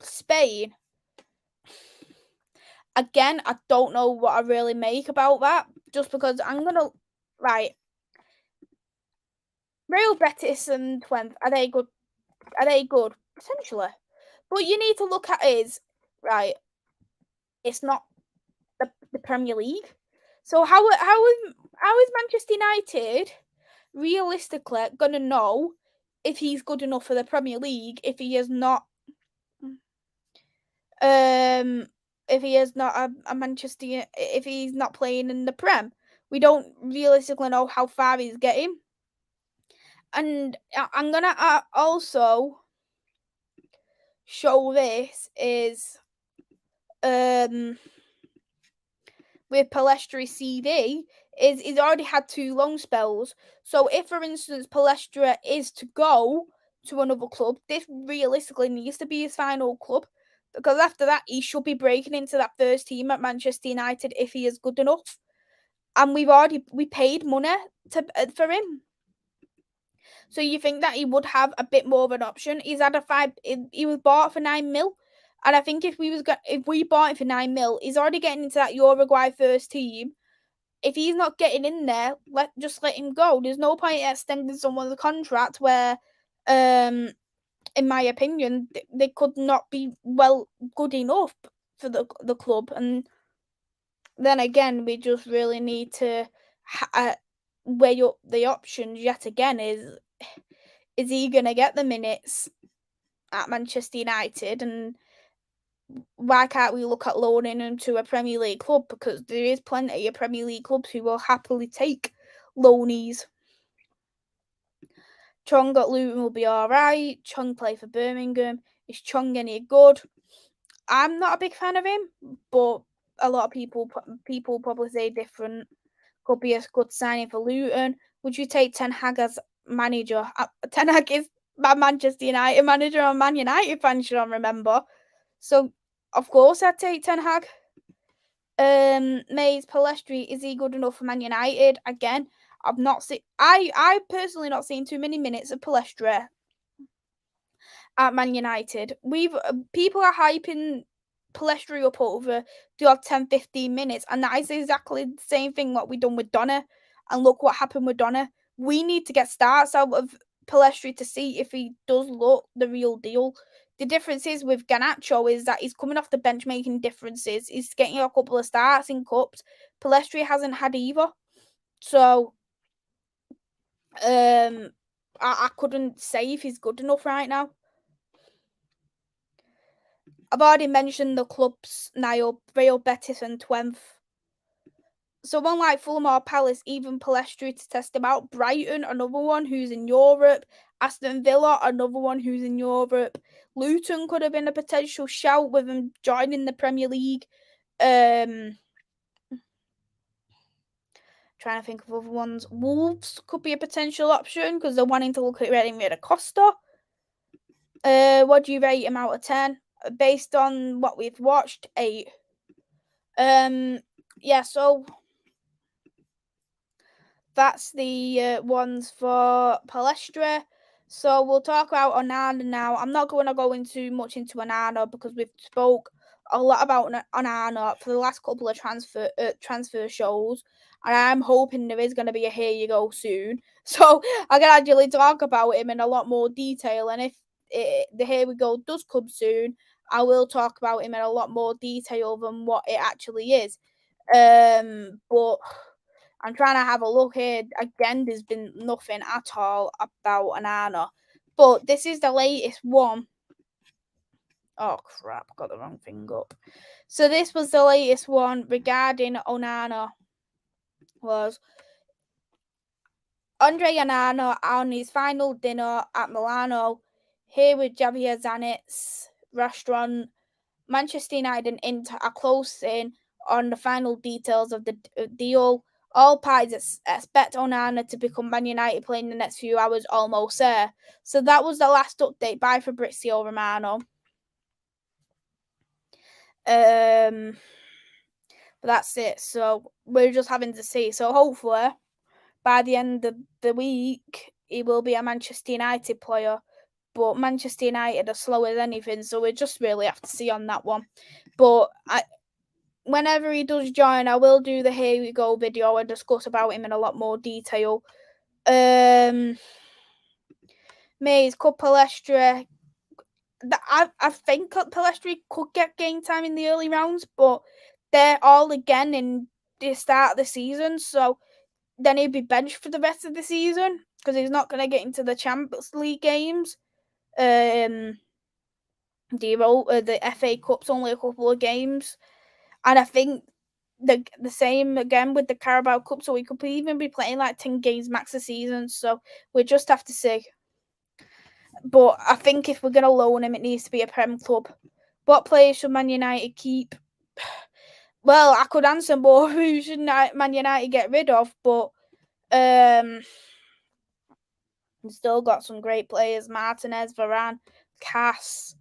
[SPEAKER 1] Spain. Again, I don't know what I really make about that. Just because Real Betis and Twente, are they good? Are they good? Potentially. But you need to look at it's not the Premier League. So how is Manchester United realistically gonna know if he's good enough for the Premier League if he is not if he's not playing in the Prem? We don't realistically know how far he's getting. And I'm gonna also show this is with Palestri's CV is he's already had 2 loan spells. So if, for instance, Palestra is to go to another club, this realistically needs to be his final club, because after that he should be breaking into that first team at Manchester United if he is good enough. And we paid money for him. So you think that he would have a bit more of an option? He was bought for 9 mil. And I think if we bought him for 9 mil, he's already getting into that Uruguay first team. If he's not getting in there, just let him go. There's no point in extending someone's contract where, in my opinion, they could not be good enough for the club. And then again, we just really need to weigh up the options yet again. Is he going to get the minutes at Manchester United? And why can't we look at loaning him to a Premier League club? Because there is plenty of Premier League clubs who will happily take loanees. Chung at Luton will be alright. Chung play for Birmingham. Is Chung any good? I'm not a big fan of him, but a lot of people probably say different. Could be a good signing for Luton. Would you take Ten Hag as manager? Ten Hag is my Manchester United manager. I'm a Man United fan, should I remember. So, of course, I'd take Ten Hag. Mays Palestri, is he good enough for Man United? Again, I've not seen. I personally not seen too many minutes of Palestri at Man United. People are hyping Palestri up over the odd 10-15 minutes, and that is exactly the same thing what we done with Donna. And look what happened with Donna. We need to get starts out of Palestri to see if he does look the real deal. The difference is with Garnacho is that he's coming off the bench making differences. He's getting a couple of starts in cups. Palestri hasn't had either. So I couldn't say if he's good enough right now. I've already mentioned the clubs now, Real Betis and Twente. So one like Fulham or Palace, even Palestri to test him out. Brighton, another one who's in Europe. Aston Villa, another one who's in Europe. Luton could have been a potential shout with him joining the Premier League. Trying to think of other ones. Wolves could be a potential option because they're wanting to look at getting rid of Costa. What do you rate him out of 10? based on what we've watched, 8. Yeah, so that's the ones for Palestra. So we'll talk about Onana now. I'm not going to go into much into Onana because we've spoke a lot about Onana for the last couple of transfer shows, and I'm hoping there is going to be a here you go soon. So I can actually talk about him in a lot more detail. And if the here we go does come soon, I will talk about him in a lot more detail than what it actually is. But I'm trying to have a look here. Again, there's been nothing at all about Onana. But this is the latest one. Oh crap, got the wrong thing up. So this was the latest one regarding Onana. Was Andre Onana on his final dinner at Milano, here with Javier Zanet's restaurant. Manchester United and Inter are close in on the final details of the deal. All parties expect Onana to become Man United player in the next few hours, almost there. So that was the last update by Fabrizio Romano. But that's it. So we're just having to see. So hopefully by the end of the week, he will be a Manchester United player. But Manchester United are slow as anything, so we just really have to see on that one. But whenever he does join, I will do the here we go video and discuss about him in a lot more detail. Maisy, could Palestra? I think Palestra could get game time in the early rounds, but they're all again in the start of the season, so then he'd be benched for the rest of the season because he's not going to get into the Champions League games. The FA Cup's only a couple of games, and I think the same again with the Carabao Cup, so we could even be playing like 10 games max a season. So we just have to see. But I think if we're going to loan him, it needs to be a Prem club. What players should Man United keep? Well, I could answer more who should Man United get rid of, but we've still got some great players: Martinez, Varane, Cass,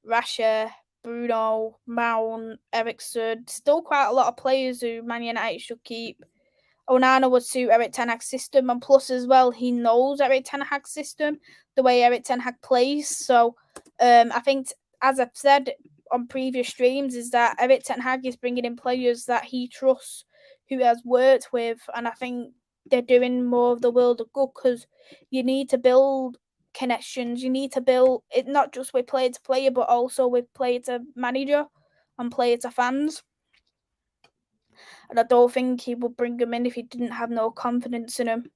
[SPEAKER 1] Rasha, Bruno, Mount, Ericsson. Still quite a lot of players who Man United should keep. Onana would suit Eric Ten Hag's system, and plus as well, he knows Eric Ten Hag's system, the way Eric Ten Hag plays. So I think, as I've said on previous streams, is that Eric Ten Hag is bringing in players that he trusts, who he has worked with, and I think they're doing more of the world of good because you need to build connections. You need to build it not just with player to player, but also with player to manager and player to fans. And I don't think he would bring him in if he didn't have no confidence in him.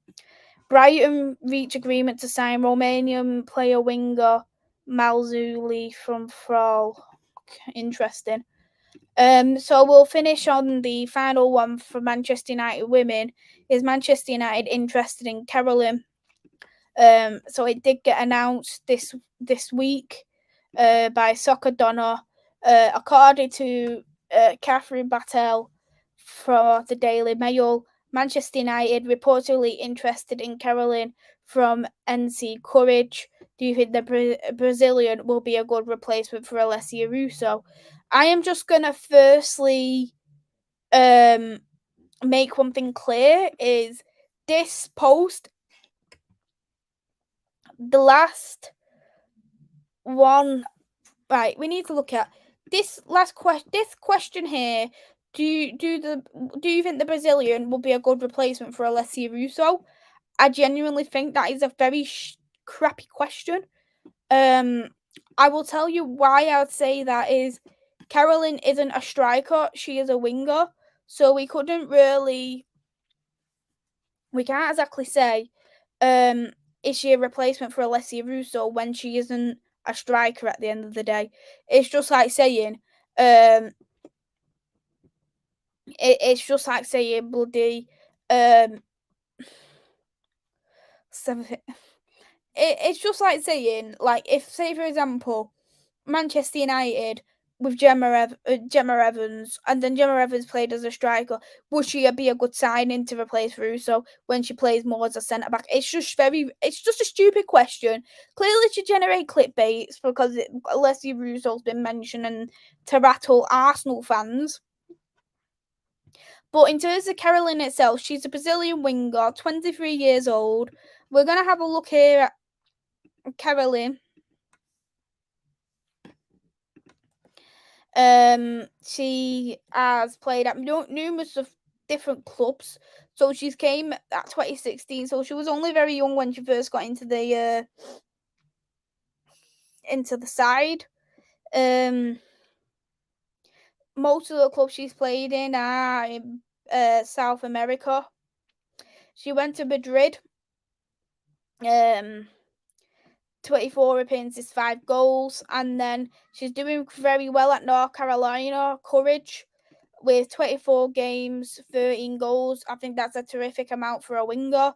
[SPEAKER 1] Brighton reach agreement to sign Romanian player winger Malzuli from Thrall. Interesting. So we'll finish on the final one for Manchester United women. Is Manchester United interested in Carolyn? So it did get announced this week by Soccer Donna, according to Catherine Battelle for the Daily Mail. Manchester United reportedly interested in Carolyn from NC Courage. Do you think the Brazilian will be a good replacement for Alessia Russo? I am just gonna firstly make one thing clear: is this post the last one? Right, we need to look at this last question. This question here: Do you think the Brazilian will be a good replacement for Alessia Russo? I genuinely think that is a very crappy question. I will tell you why I would say that is. Carolyn isn't a striker; she is a winger, so we can't exactly say, is she a replacement for Alessia Russo when she isn't a striker at the end of the day? It's just like saying, it's just like saying bloody, it's just like saying, like, if, say, for example, Manchester United with Gemma Evans, and then Gemma Evans played as a striker. Would she be a good signing to replace Russo when she plays more as a centre back? It's just a stupid question. Clearly, to generate clickbaits because Leslie Russo's been mentioned and to rattle Arsenal fans. But in terms of Caroline itself, she's a Brazilian winger, 23 years old. We're gonna have a look here at Caroline. She has played at numerous of different clubs. So she's came at 2016. So she was only very young when she first got into the side. Most of the clubs she's played in are in South America. She went to Madrid. 24 appearances, 5 goals, and then she's doing very well at North Carolina Courage with 24 games, 13 goals. I think that's a terrific amount for a winger.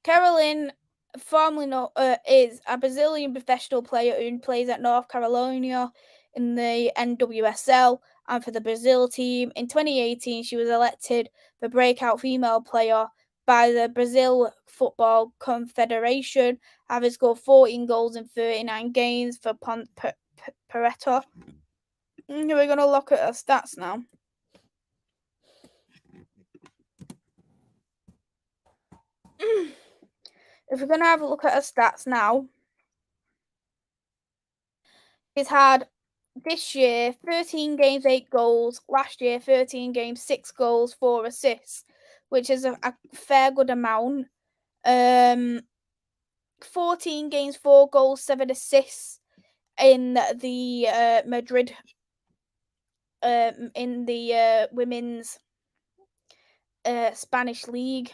[SPEAKER 1] Caroline formerly is a Brazilian professional player who plays at North Carolina in the NWSL and for the Brazil team. In 2018, she was elected the breakout female player by the Brazil Football Confederation, having scored 14 goals in 39 games for Pareto. We're going to look at her stats now. If we're going to have a look at her stats now, she's had this year 13 games, 8 goals. Last year, 13 games, 6 goals, 4 assists, which is a fair good amount. 14 games, 4 goals, 7 assists in the Madrid, in the women's Spanish league.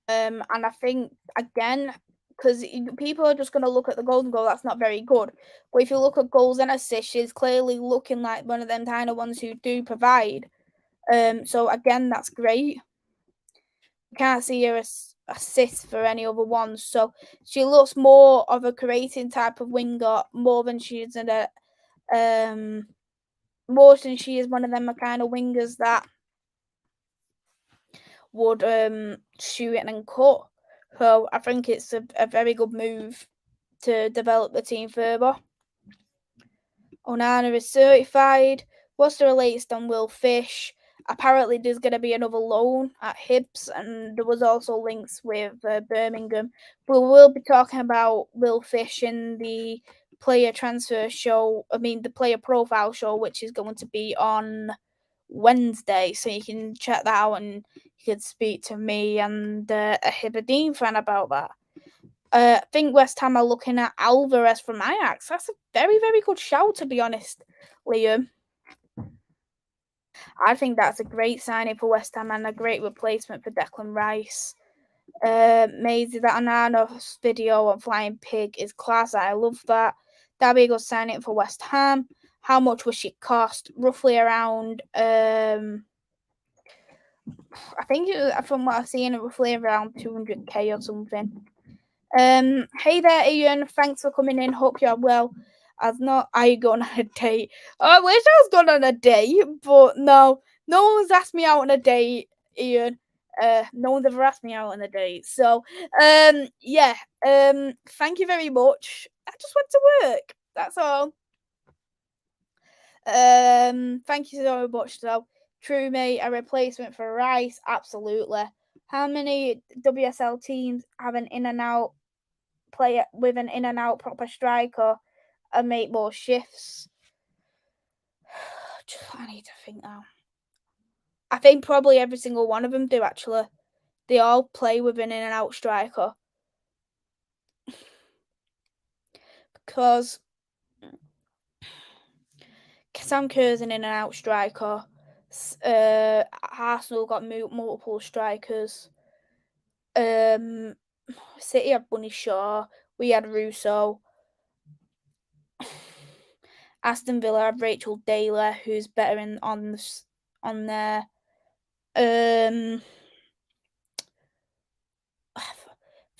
[SPEAKER 1] And I think, again, because people are just going to look at the golden goal, that's not very good. But if you look at goals and assists, she's clearly looking like one of them kind of ones who do provide. So again, that's great. Can't see her assist for any other ones. So she looks more of a creating type of winger more than she is more than she is one of them kind of wingers that would shoot it and cut. So I think it's a very good move to develop the team further. Onana is certified. What's the latest on Will Fish? Apparently, there's going to be another loan at Hibs, and there was also links with Birmingham. But we'll be talking about Will Fish in the player transfer show. I mean, the player profile show, which is going to be on Wednesday. So you can check that out, and you can speak to me and a Hibberdine fan about that. I think West Ham are looking at Alvarez from Ajax. That's a very, very good shout, to be honest, Liam. I think that's a great signing for West Ham and a great replacement for Declan Rice. Maisy, that Onana video on Flying Pig is class. I love that. That'd be a good signing for West Ham. How much will she cost? Roughly around, I think from what I've seen, roughly around 200k or something. Hey there, Ian. Thanks for coming in. Hope you're well. Are you going on a date? I wish I was going on a date, but no one's asked me out on a date, Ian. No one's ever asked me out on a date. So, yeah. Thank you very much. I just went to work. That's all. Thank you so much, though. True, mate. A replacement for Rice, absolutely. How many WSL teams have an in and out player with an in and out proper striker and make more shifts? I need to think now. I think probably every single one of them do, actually. They all play with an in and out striker. Because Sam Kerr's an in and out striker. Arsenal got multiple strikers. City had Bunny Shaw. We had Russo. Aston Villa had Rachel Daly, who's better on there.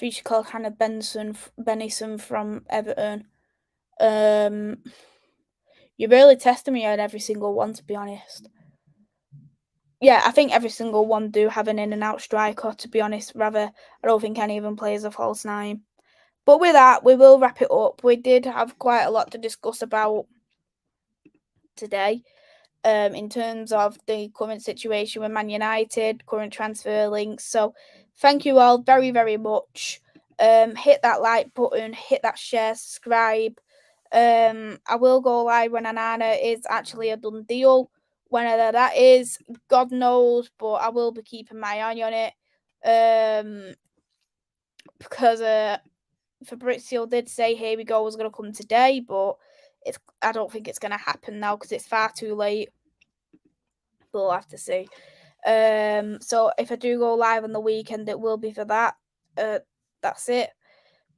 [SPEAKER 1] think she called Hannah Benison from Everton. You're really testing me on every single one, to be honest. Yeah, I think every single one do have an in and out striker, to be honest. Rather, I don't think any of them plays a false nine. But with that, we will wrap it up. We did have quite a lot to discuss about today. In terms of the current situation with Man United, current transfer links. So thank you all very, very much. Hit that like button, hit that share, subscribe. I will go live when Anana is actually a done deal. Whenever that is, God knows, but I will be keeping my eye on it. Because Fabrizio did say here we go was going to come today, but I don't think it's going to happen now because it's far too late. We'll have to see. So if I do go live on the weekend, it will be for that. That's it.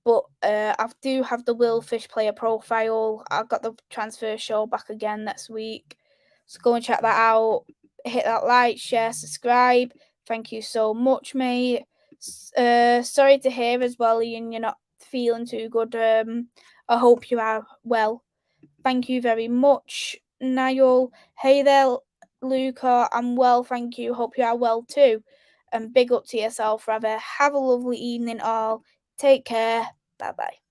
[SPEAKER 1] But I do have the Will Fish player profile. I've got the transfer show back again next week. So go and check that out. Hit that like, share, subscribe. Thank you so much, mate. Sorry to hear as well, Ian, you're not feeling too good. I hope you are well. Thank you very much, Niall. Hey there, Luca. I'm well, thank you. Hope you are well too. And big up to yourself, rather. Have a lovely evening, all. Take care. Bye bye.